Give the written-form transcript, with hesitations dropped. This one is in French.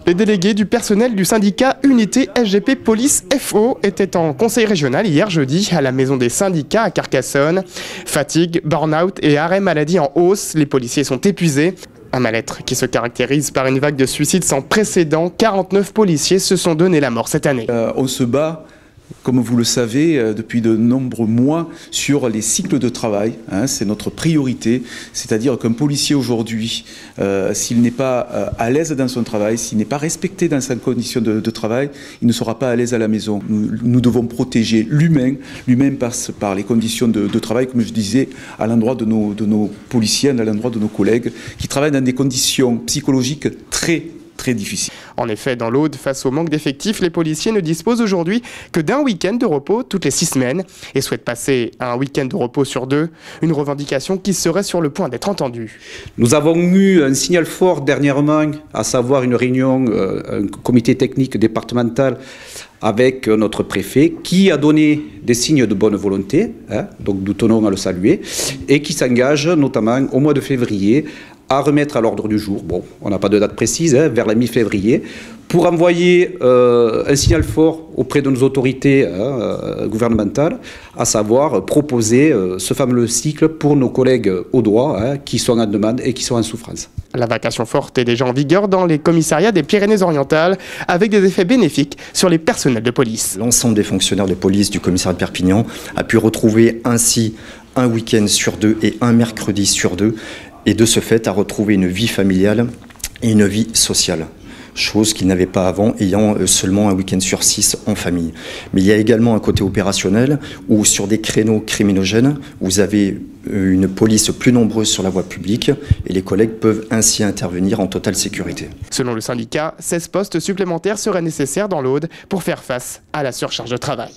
Les délégués du personnel du syndicat Unité SGP Police FO étaient en conseil régional hier jeudi à la maison des syndicats à Carcassonne. Fatigue, burn-out et arrêt maladie en hausse, les policiers sont épuisés. Un mal-être qui se caractérise par une vague de suicides sans précédent. 49 policiers se sont donné la mort cette année. On se bat, comme vous le savez, depuis de nombreux mois sur les cycles de travail. C'est notre priorité. C'est-à-dire qu'un policier aujourd'hui, s'il n'est pas à l'aise dans son travail, s'il n'est pas respecté dans sa condition de travail, il ne sera pas à l'aise à la maison. Nous devons protéger l'humain. L'humain passe par les conditions de travail, comme je disais, à l'endroit de nos policiers, à l'endroit de nos collègues, qui travaillent dans des conditions psychologiques très difficiles. En effet, dans l'Aude, face au manque d'effectifs, les policiers ne disposent aujourd'hui que d'un week-end de repos toutes les 6 semaines et souhaitent passer à un week-end de repos sur 2, une revendication qui serait sur le point d'être entendue. Nous avons eu un signal fort dernièrement, à savoir une réunion, un comité technique départemental avec notre préfet qui a donné des signes de bonne volonté, donc nous tenons à le saluer, et qui s'engage notamment au mois de février à remettre à l'ordre du jour, bon, on n'a pas de date précise, vers la mi-février, pour envoyer un signal fort auprès de nos autorités gouvernementales, à savoir proposer ce fameux cycle pour nos collègues audois qui sont en demande et qui sont en souffrance. La vacation forte est déjà en vigueur dans les commissariats des Pyrénées-Orientales, avec des effets bénéfiques sur les personnels de police. L'ensemble des fonctionnaires de police du commissariat de Perpignan a pu retrouver ainsi un week-end sur 2 et un mercredi sur 2, et de ce fait à retrouver une vie familiale et une vie sociale, chose qu'ils n'avaient pas avant, ayant seulement un week-end sur 6 en famille. Mais il y a également un côté opérationnel où sur des créneaux criminogènes, vous avez une police plus nombreuse sur la voie publique et les collègues peuvent ainsi intervenir en totale sécurité. Selon le syndicat, 16 postes supplémentaires seraient nécessaires dans l'Aude pour faire face à la surcharge de travail.